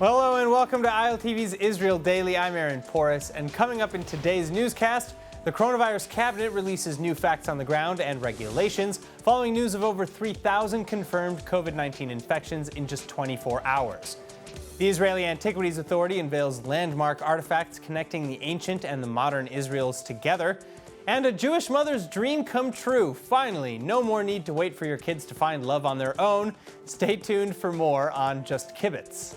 Hello and welcome to ILTV's Israel Daily. I'm Aaron Porras, and coming up in today's newscast, the coronavirus cabinet releases new facts on the ground and regulations following news of over 3,000 confirmed COVID-19 infections in just 24 hours. The Israeli Antiquities Authority unveils landmark artifacts connecting the ancient and the modern Israels together. And a Jewish mother's dream come true. Finally, no more need to wait for your kids to find love on their own. Stay tuned for more on Just Kibbitz.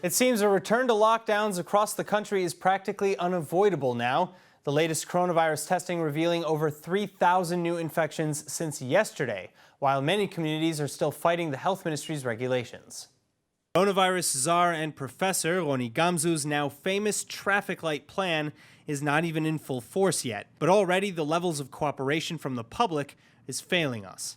It seems a return to lockdowns across the country is practically unavoidable now. The latest coronavirus testing revealing over 3,000 new infections since yesterday, while many communities are still fighting the health ministry's regulations. Coronavirus czar and professor Roni Gamzu's now famous traffic light plan is not even in full force yet, but already the levels of cooperation from the public is failing us.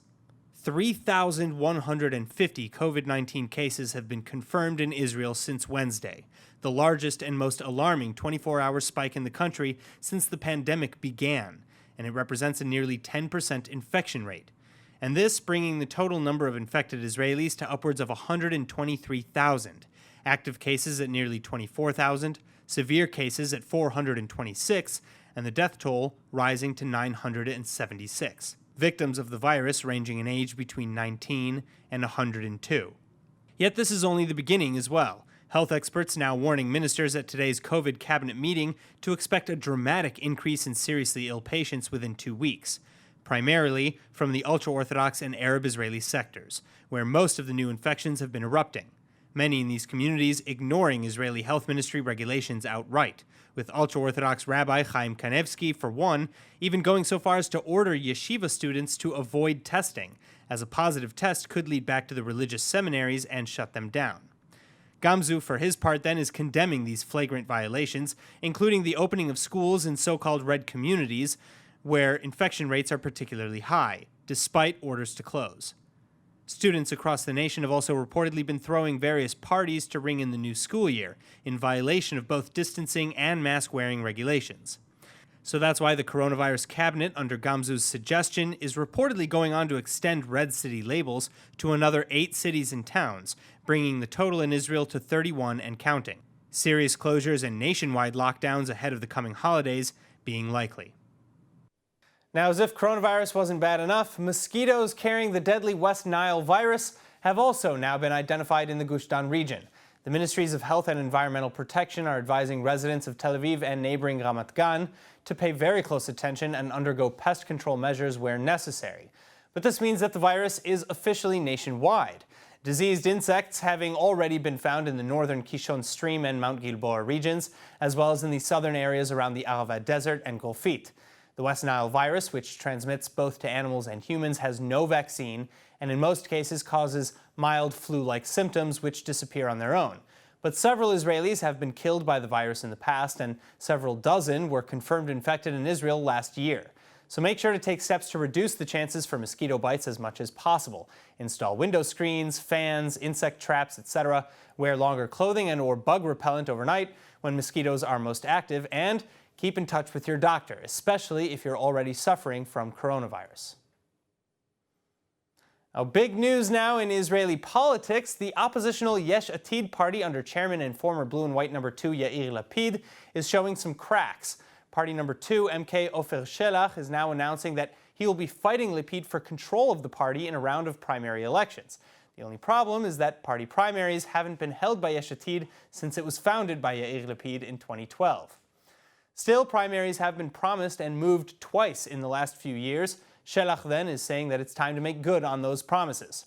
3,150 COVID-19 cases have been confirmed in Israel since Wednesday, the largest and most alarming 24-hour spike in the country since the pandemic began, and it represents a nearly 10% infection rate. And this bringing the total number of infected Israelis to upwards of 123,000, active cases at nearly 24,000, severe cases at 426, and the death toll rising to 976. Victims of the virus ranging in age between 19 and 102. Yet this is only the beginning as well. Health experts now warning ministers at today's COVID cabinet meeting to expect a dramatic increase in seriously ill patients within 2 weeks, primarily from the ultra-Orthodox and Arab Israeli sectors, where most of the new infections have been erupting. Many in these communities ignoring Israeli health ministry regulations outright, with ultra-Orthodox Rabbi Chaim Kanevsky, for one, even going so far as to order yeshiva students to avoid testing, as a positive test could lead back to the religious seminaries and shut them down. Gamzu, for his part, then, is condemning these flagrant violations, including the opening of schools in so-called red communities, where infection rates are particularly high, despite orders to close. Students across the nation have also reportedly been throwing various parties to ring in the new school year, in violation of both distancing and mask-wearing regulations. So that's why the coronavirus cabinet, under Gamzu's suggestion, is reportedly going on to extend red city labels to another 8 cities and towns, bringing the total in Israel to 31 and counting. Serious closures and nationwide lockdowns ahead of the coming holidays being likely. Now, as if coronavirus wasn't bad enough, mosquitoes carrying the deadly West Nile virus have also now been identified in the Gush Dan region. The Ministries of Health and Environmental Protection are advising residents of Tel Aviv and neighboring Ramat Gan to pay very close attention and undergo pest control measures where necessary. But this means that the virus is officially nationwide. Diseased insects having already been found in the northern Kishon Stream and Mount Gilboa regions, as well as in the southern areas around the Arava Desert and Golfit. The West Nile virus, which transmits both to animals and humans, has no vaccine and in most cases causes mild flu-like symptoms which disappear on their own. But several Israelis have been killed by the virus in the past, and several dozen were confirmed infected in Israel last year. So make sure to take steps to reduce the chances for mosquito bites as much as possible. Install window screens, fans, insect traps, etc. Wear longer clothing and or bug repellent overnight when mosquitoes are most active, and keep in touch with your doctor, especially if you're already suffering from coronavirus. Now, big news now in Israeli politics. The oppositional Yesh Atid party under chairman and former blue and white number 2 Yair Lapid is showing some cracks. Party number 2, MK Ofer Shelach, is now announcing that he will be fighting Lapid for control of the party in a round of primary elections. The only problem is that party primaries haven't been held by Yesh Atid since it was founded by Yair Lapid in 2012. Still, primaries have been promised and moved twice in the last few years. Shelach then is saying that it's time to make good on those promises.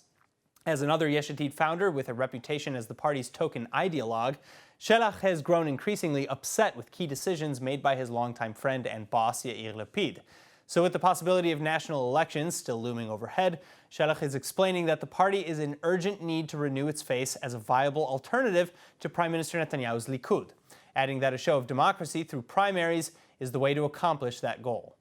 As another Yesh Atid founder with a reputation as the party's token ideologue, Shelach has grown increasingly upset with key decisions made by his longtime friend and boss Yair Lapid. So with the possibility of national elections still looming overhead, Shelach is explaining that the party is in urgent need to renew its face as a viable alternative to Prime Minister Netanyahu's Likud, adding that a show of democracy through primaries is the way to accomplish that goal.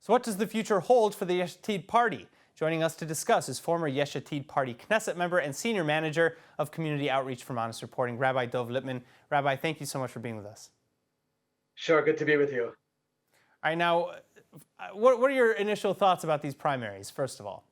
So what does the future hold for the Yesh Atid party? Joining us to discuss is former Yesh Atid party Knesset member and senior manager of community outreach from Honest Reporting, Rabbi Dov Lipman. Rabbi, thank you so much for being with us. Sure, good to be with you. All right, now, what are your initial thoughts about these primaries, first of all?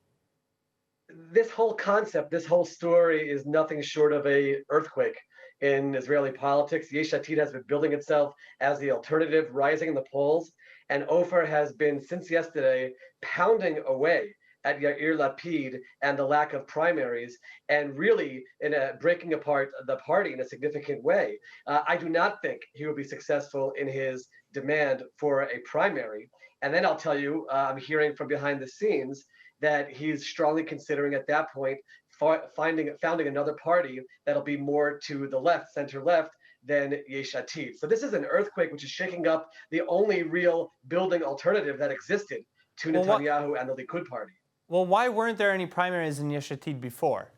This whole concept, this whole story is nothing short of an earthquake in Israeli politics. Yesh Atid has been building itself as the alternative, rising in the polls, and Ofer has been, since yesterday, pounding away at Yair Lapid and the lack of primaries, and really breaking apart the party in a significant way. I do not think he will be successful in his demand for a primary. And then I'll tell you, I'm hearing from behind the scenes that he's strongly considering at that point founding another party that'll be more to the left, center left, than Yesh Atid. So this is an earthquake which is shaking up the only real building alternative that existed to Netanyahu and the Likud party. Well, why weren't there any primaries in Yesh Atid before?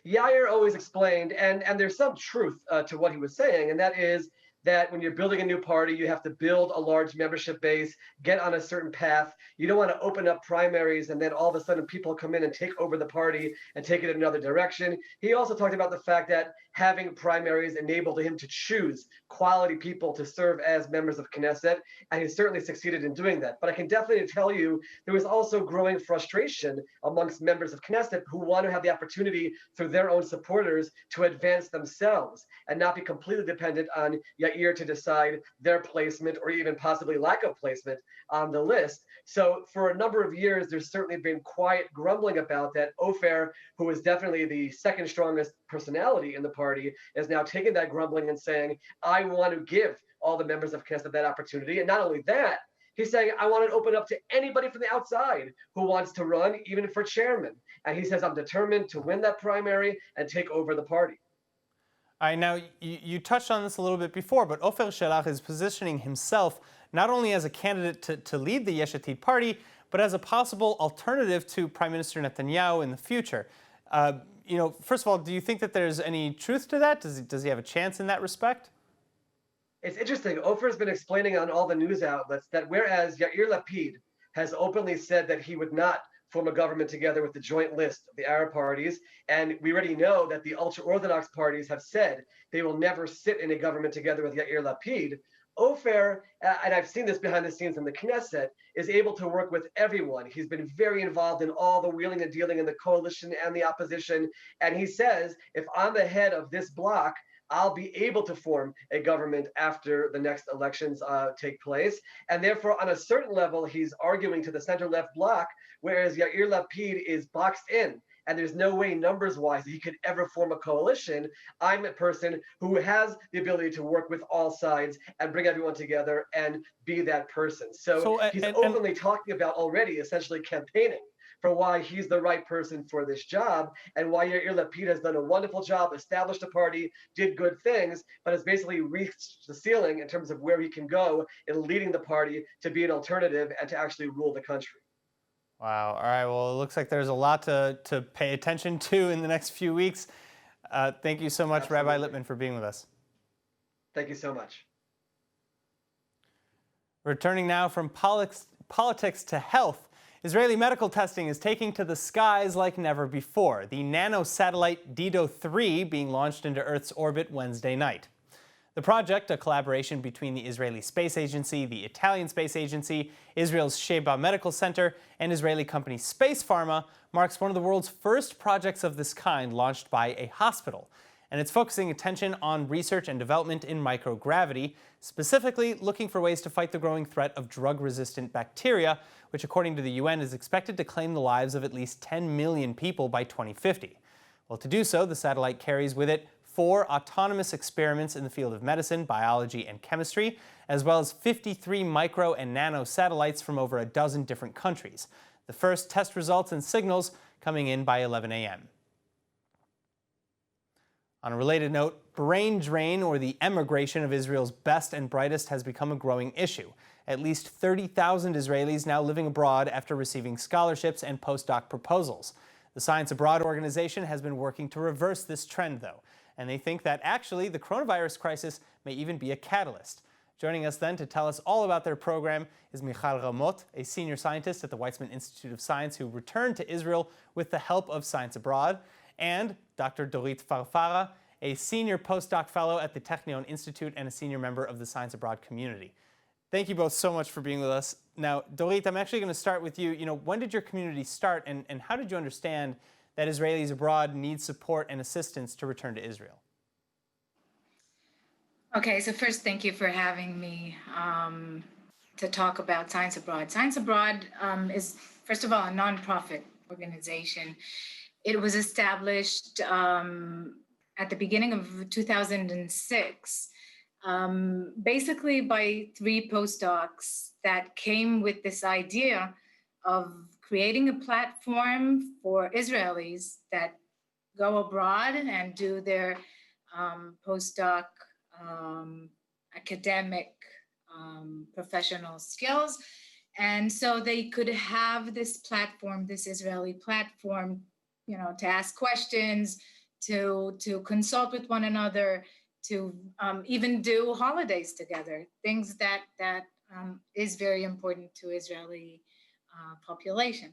Yair always explained, and there's some truth to what he was saying, and that is that when you're building a new party, you have to build a large membership base, get on a certain path. You don't want to open up primaries and then all of a sudden people come in and take over the party and take it in another direction. He also talked about the fact that having primaries enabled him to choose quality people to serve as members of Knesset, and he certainly succeeded in doing that. But I can definitely tell you there was also growing frustration amongst members of Knesset who want to have the opportunity through their own supporters to advance themselves and not be completely dependent on Yair to decide their placement or even possibly lack of placement on the list. So for a number of years, there's certainly been quiet grumbling about that. Ofer, who is definitely the second strongest personality in the party, is now taking that grumbling and saying, I want to give all the members of Knesset that opportunity. And not only that, he's saying, I want to open up to anybody from the outside who wants to run, even for chairman. And he says, I'm determined to win that primary and take over the party. All right, now, you touched on this a little bit before, but Ofer Shelach is positioning himself not only as a candidate to lead the Yesh Atid party, but as a possible alternative to Prime Minister Netanyahu in the future. First of all, do you think that there's any truth to that? Does he have a chance in that respect? It's interesting. Ofer's been explaining on all the news outlets that whereas Yair Lapid has openly said that he would not form a government together with the joint list of the Arab parties, and we already know that the ultra-Orthodox parties have said they will never sit in a government together with Yair Lapid, Ofer, and I've seen this behind the scenes in the Knesset, is able to work with everyone. He's been very involved in all the wheeling and dealing in the coalition and the opposition, and he says, if I'm the head of this bloc, I'll be able to form a government after the next elections take place. And therefore, on a certain level, he's arguing to the center-left bloc, whereas Yair Lapid is boxed in, and there's no way numbers-wise he could ever form a coalition. I'm a person who has the ability to work with all sides and bring everyone together and be that person. So he's openly talking about already essentially campaigning for why he's the right person for this job, and why Yair Lapid has done a wonderful job, established a party, did good things, but has basically reached the ceiling in terms of where he can go in leading the party to be an alternative and to actually rule the country. Wow. All right. Well, it looks like there's a lot to pay attention to in the next few weeks. Thank you so much, Absolutely. Rabbi Lipman, for being with us. Thank you so much. Returning now from politics to health, Israeli medical testing is taking to the skies like never before. The nanosatellite Dido-3 being launched into Earth's orbit Wednesday night. The project, a collaboration between the Israeli Space Agency, the Italian Space Agency, Israel's Sheba Medical Center, and Israeli company Space Pharma, marks one of the world's first projects of this kind launched by a hospital. And it's focusing attention on research and development in microgravity, specifically looking for ways to fight the growing threat of drug-resistant bacteria, which according to the UN is expected to claim the lives of at least 10 million people by 2050. Well, to do so, the satellite carries with it 4 autonomous experiments in the field of medicine, biology, and chemistry, as well as 53 micro and nano satellites from over a dozen different countries. The first test results and signals coming in by 11 a.m. On a related note, brain drain, or the emigration of Israel's best and brightest, has become a growing issue. At least 30,000 Israelis now living abroad after receiving scholarships and postdoc proposals. The Science Abroad organization has been working to reverse this trend, though, and they think that actually the coronavirus crisis may even be a catalyst. Joining us then to tell us all about their program is Michal Ramot, a senior scientist at the Weizmann Institute of Science who returned to Israel with the help of Science Abroad, and Dr. Dorit Farfara, a senior postdoc fellow at the Technion Institute and a senior member of the Science Abroad community. Thank you both so much for being with us. Now, Dorit, I'm actually going to start with you. When did your community start, and how did you understand that Israelis abroad need support and assistance to return to Israel? Okay, so first, thank you for having me to talk about Science Abroad. Science Abroad is, first of all, a nonprofit organization. It was established at the beginning of 2006. Basically by 3 postdocs that came with this idea of creating a platform for Israelis that go abroad and do their postdoc academic professional skills. And so they could have this platform, this Israeli platform, to ask questions, to consult with one another, to even do holidays together, things that is very important to Israeli population.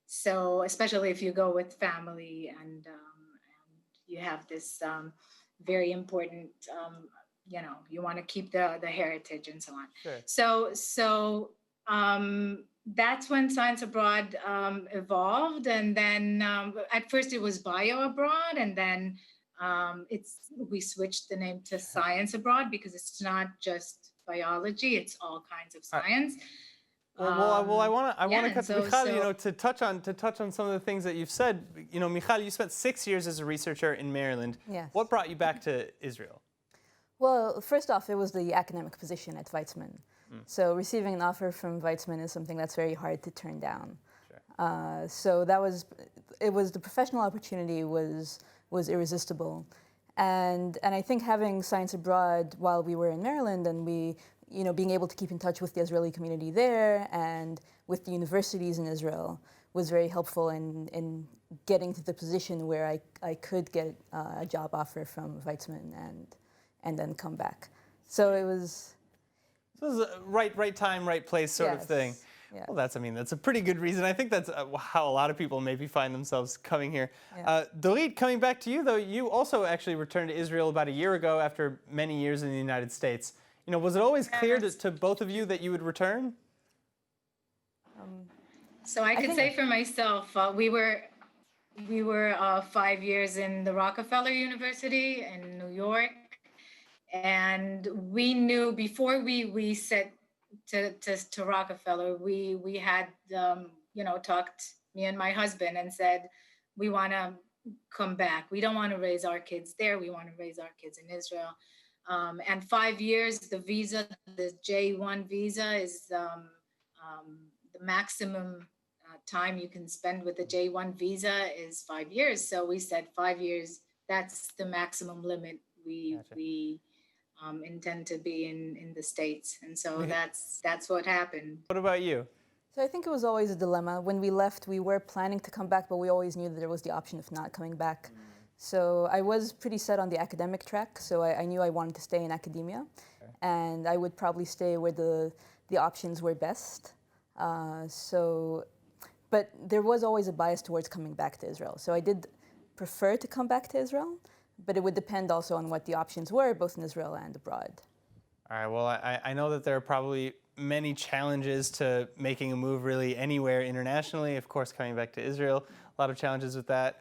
So especially if you go with family and you have this very important, you want to keep the heritage and so on. Sure. So that's when Science Abroad evolved, and then at first it was Bio Abroad, and then we switched the name to Science Abroad because it's not just biology; it's all kinds of science. Well, I want to cut to Michal, to touch on some of the things that you've said. Michal, you spent 6 years as a researcher in Maryland. Yes. What brought you back to Israel? Well, first off, it was the academic position at Weizmann. So receiving an offer from Weizmann is something that's very hard to turn down. Sure. So it was the professional opportunity was irresistible, and I think having Science Abroad while we were in Maryland, and we being able to keep in touch with the Israeli community there and with the universities in Israel was very helpful in getting to the position where I could get a job offer from Weizmann and then come back. So it was. So it was a right time, right place sort of thing. Yeah. Well, that's a pretty good reason. I think that's how a lot of people maybe find themselves coming here. Yeah. Dorit, coming back to you though, you also actually returned to Israel about a year ago after many years in the United States. Was it always clear to both of you that you would return? So I could say for myself, we were 5 years in the Rockefeller University in New York. And we knew before we set to Rockefeller, we had talked, me and my husband, and said we want to come back. We don't want to raise our kids there. We want to raise our kids in Israel. And 5 years, the J1 visa is the maximum time you can spend with the J1 visa is 5 years. So we said 5 years. That's the maximum limit. We intend to be in the States, and so that's what happened. What about you? So I think it was always a dilemma. When we left, we were planning to come back, but we always knew that there was the option of not coming back. So I was pretty set on the academic track, so I knew I wanted to stay in academia, and I would probably stay where the options were best. But there was always a bias towards coming back to Israel. So I did prefer to come back to Israel, but it would depend also on what the options were, both in Israel and abroad. All right, well, I know that there are probably many challenges to making a move really anywhere internationally. Of course, coming back to Israel, a lot of challenges with that.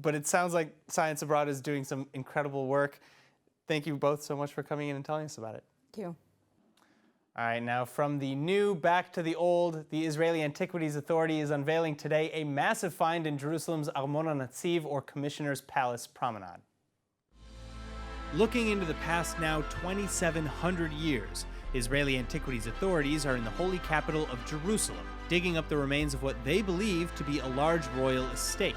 But it sounds like Science Abroad is doing some incredible work. Thank you both so much for coming in and telling us about it. Thank you. All right, now from the new back to the old, the Israeli Antiquities Authority is unveiling today a massive find in Jerusalem's Armon HaNatziv, or Commissioner's Palace Promenade. Looking into the past now 2,700 years, Israeli Antiquities Authorities are in the holy capital of Jerusalem, digging up the remains of what they believe to be a large royal estate.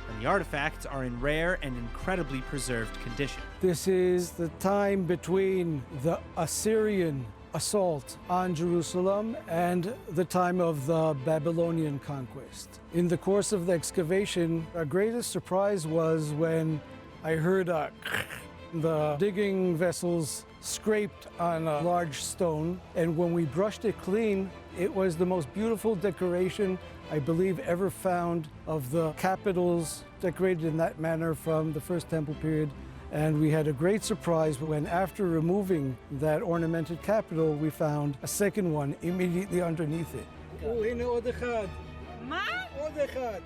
And the artifacts are in rare and incredibly preserved condition. This is the time between the Assyrian assault on Jerusalem and the time of the Babylonian conquest. In the course of the excavation, our greatest surprise was when I heard a The digging vessels scraped on a large stone, and when we brushed it clean, it was the most beautiful decoration I believe ever found of the capitals decorated in that manner from the First Temple period. And we had a great surprise when, after removing that ornamented capital, we found a second one immediately underneath it. Oh, הנה עוד אחד. מה? עוד אחד.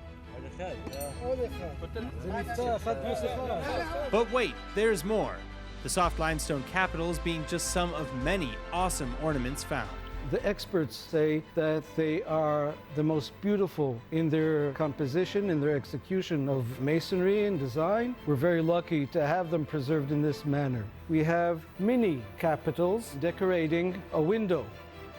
עוד אחד. זה מבצע אחד פלוס אחד. But wait, there's more. The soft limestone capitals being just some of many awesome ornaments found. The experts say that they are the most beautiful in their composition, in their execution of masonry and design. We're very lucky to have them preserved in this manner. We have mini capitals decorating a window,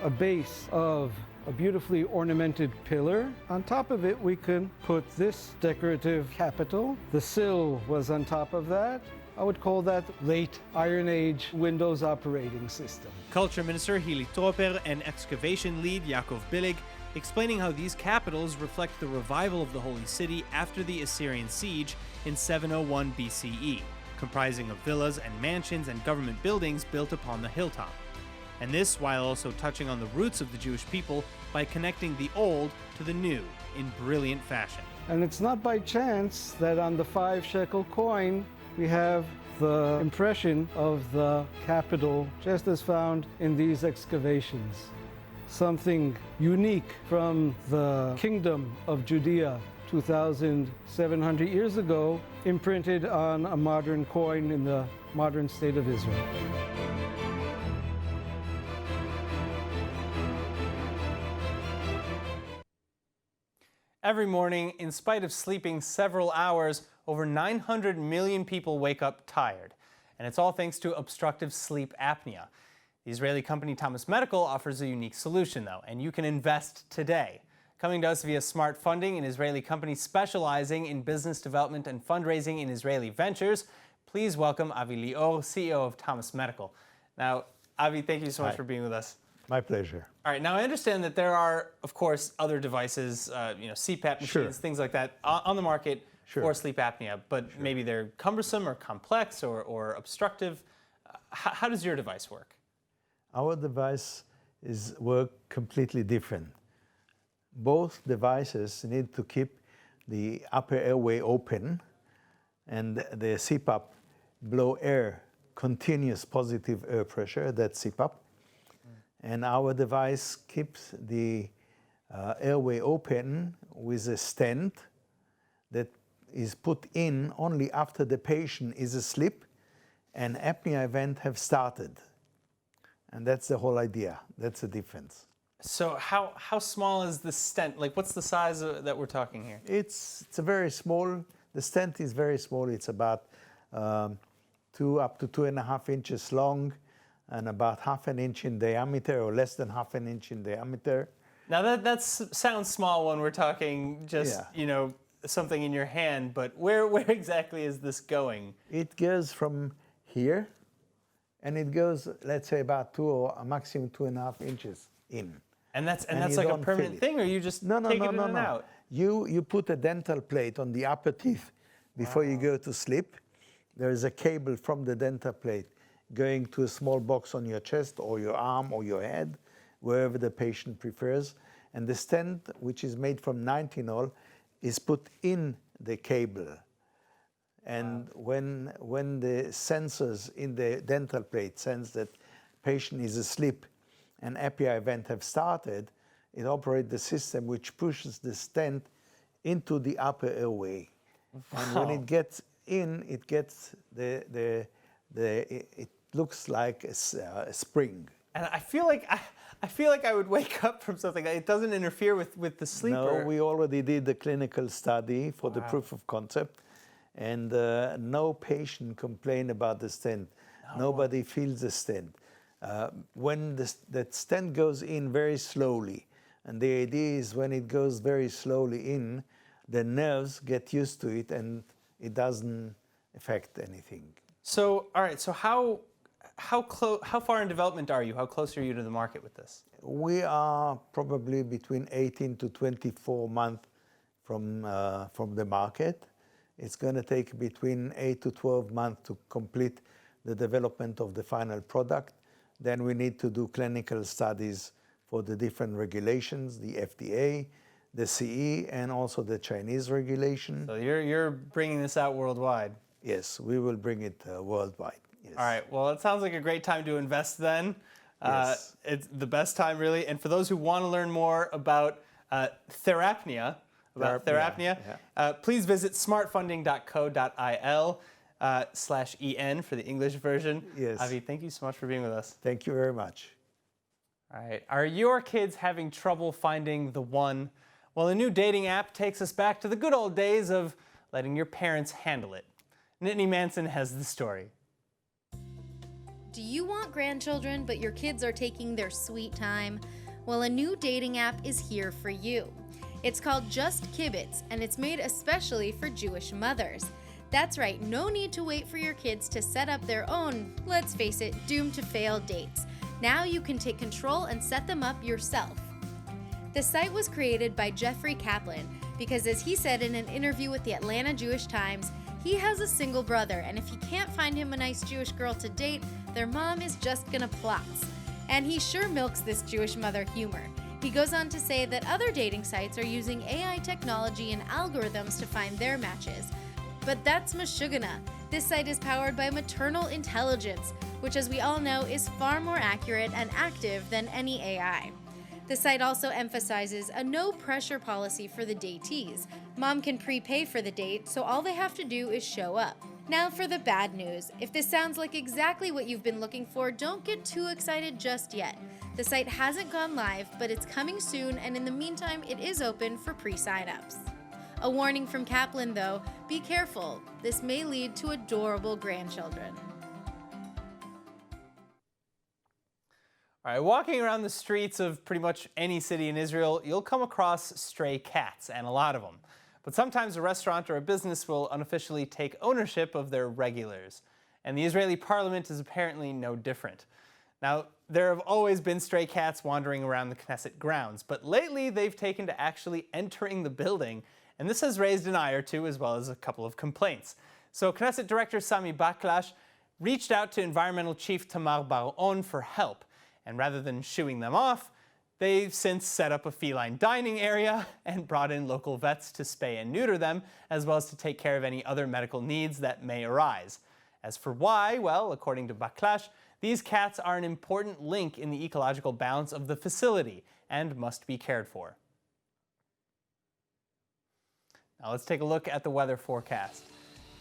a base of a beautifully ornamented pillar. On top of it, we can put this decorative capital. The sill was on top of that. I would call that late Iron Age Windows operating system. Culture Minister Hili Troper and excavation lead Yaakov Bilig explaining how these capitals reflect the revival of the Holy City after the Assyrian siege in 701 BCE, comprising of villas and mansions and government buildings built upon the hilltop. And this while also touching on the roots of the Jewish people by connecting the old to the new in brilliant fashion. And it's not by chance that on the 5-shekel coin, we have the impression of the capital just as found in these excavations. Something unique from the kingdom of Judea 2,700 years ago, imprinted on a modern coin in the modern state of Israel. Every morning, in spite of sleeping several hours, over 900 million people wake up tired. And it's all thanks to obstructive sleep apnea. The Israeli company Thomas Medical offers a unique solution, though, and you can invest today. Coming to us via Smart Funding, an Israeli company specializing in business development and fundraising in Israeli ventures, please welcome Avi Lior, CEO of Thomas Medical. Now, Avi, thank you so much for being with us. My pleasure. All right, now I understand that there are, of course, other devices, CPAP machines, things like that, on the market for sleep apnea, but maybe they're cumbersome or complex or obstructive. How does your device work? Our device work completely different. Both devices need to keep the upper airway open and the CPAP blow air, continuous positive air pressure, that's CPAP. And our device keeps the airway open with a stent that is put in only after the patient is asleep and apnea event have started. And that's the whole idea. That's the difference. So how small is the stent? Like, what's the size that we're talking here? It's a very small, the stent is very small. It's about 2 up to 2.5 inches long and about half an inch in diameter, or less than half an inch in diameter. Now that sounds small when we're talking just, something in your hand, but where exactly is this going? It goes from here, and it goes, let's say, about 2 or a maximum 2.5 inches in. And that's like a permanent thing, or you just take it in and out? You put a dental plate on the upper teeth before you go to sleep. There is a cable from the dental plate going to a small box on your chest or your arm or your head, wherever the patient prefers. And the stent, which is made from 19-ol, is put in the cable. And when the sensors in the dental plate sense that patient is asleep and apnea event have started, it operates the system which pushes the stent into the upper airway. Wow. And when it gets in, it gets it looks like a spring. And I feel like I would wake up from something. It doesn't interfere with the sleeper. No, we already did the clinical study for the proof of concept, and no patient complained about the stent. No. Nobody feels the stent. When that stent goes in very slowly, and the idea is when it goes very slowly in, the nerves get used to it and it doesn't affect anything. So, all right, so how far in development are you? How close are you to the market with this? We are probably between 18 to 24 months from the market. It's going to take between 8 to 12 months to complete the development of the final product. Then we need to do clinical studies for the different regulations, the FDA, the CE, and also the Chinese regulation. So you're bringing this out worldwide. Yes, we will bring it worldwide. Yes. All right. Well, it sounds like a great time to invest then. Yes. It's the best time, really. And for those who want to learn more about therapnea, please visit smartfunding.co.il/en for the English version. Yes. Avi, thank you so much for being with us. Thank you very much. All right. Are your kids having trouble finding the one? Well, a new dating app takes us back to the good old days of letting your parents handle it. Nittany Manson has the story. Do you want grandchildren, but your kids are taking their sweet time? Well, a new dating app is here for you. It's called Just Kibbitz, and it's made especially for Jewish mothers. That's right, no need to wait for your kids to set up their own, let's face it, doomed to fail dates. Now you can take control and set them up yourself. The site was created by Jeffrey Kaplan because, as he said in an interview with the Atlanta Jewish Times, he has a single brother, and if he can't find him a nice Jewish girl to date, their mom is just gonna plots. And he sure milks this Jewish mother humor. He goes on to say that other dating sites are using AI technology and algorithms to find their matches. But that's mashugana. This site is powered by maternal intelligence, which, as we all know, is far more accurate and active than any AI. The site also emphasizes a no-pressure policy for the datees. Mom can prepay for the date, so all they have to do is show up. Now for the bad news. If this sounds like exactly what you've been looking for, don't get too excited just yet. The site hasn't gone live, but it's coming soon, and in the meantime, it is open for pre-signups. A warning from Kaplan, though, be careful. This may lead to adorable grandchildren. All right, walking around the streets of pretty much any city in Israel, you'll come across stray cats, and a lot of them. But sometimes a restaurant or a business will unofficially take ownership of their regulars. And the Israeli parliament is apparently no different. Now, there have always been stray cats wandering around the Knesset grounds, but lately they've taken to actually entering the building, and this has raised an eye or two as well as a couple of complaints. So Knesset Director Sami Baklash reached out to Environmental Chief Tamar Bar-On for help. And rather than shooing them off, they've since set up a feline dining area and brought in local vets to spay and neuter them, as well as to take care of any other medical needs that may arise. As for why, well, according to Baklash, these cats are an important link in the ecological balance of the facility and must be cared for. Now let's take a look at the weather forecast.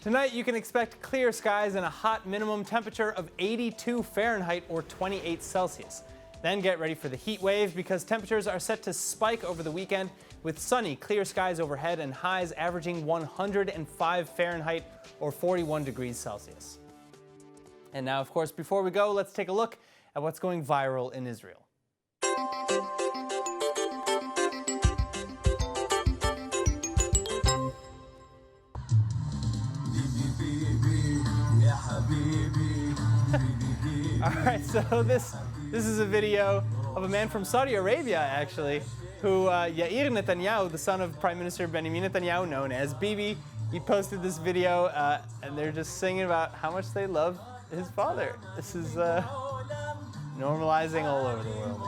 Tonight you can expect clear skies and a hot minimum temperature of 82 Fahrenheit or 28 Celsius. Then get ready for the heat wave because temperatures are set to spike over the weekend with sunny, clear skies overhead and highs averaging 105 Fahrenheit or 41 degrees Celsius. And now, of course, before we go, let's take a look at what's going viral in Israel. All right, so this is a video of a man from Saudi Arabia, actually, who Yair Netanyahu, the son of Prime Minister Benjamin Netanyahu, known as Bibi, he posted this video, and they're just singing about how much they love his father. This is normalizing all over the world.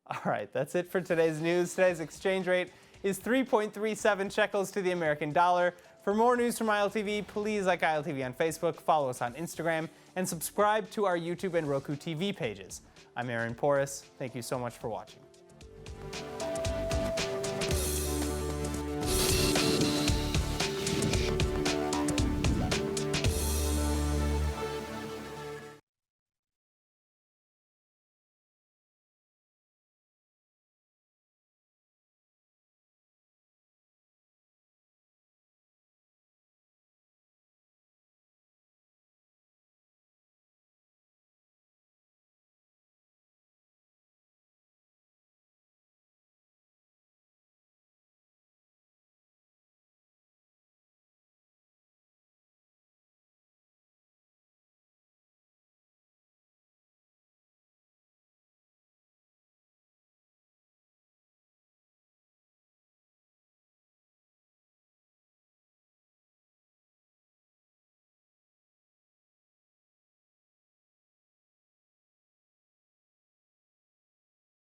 All right, that's it for today's news. Today's exchange rate is 3.37 shekels to the American dollar. For more news from ILTV, please like ILTV on Facebook, follow us on Instagram, and subscribe to our YouTube and Roku TV pages. I'm Aaron Porras. Thank you so much for watching.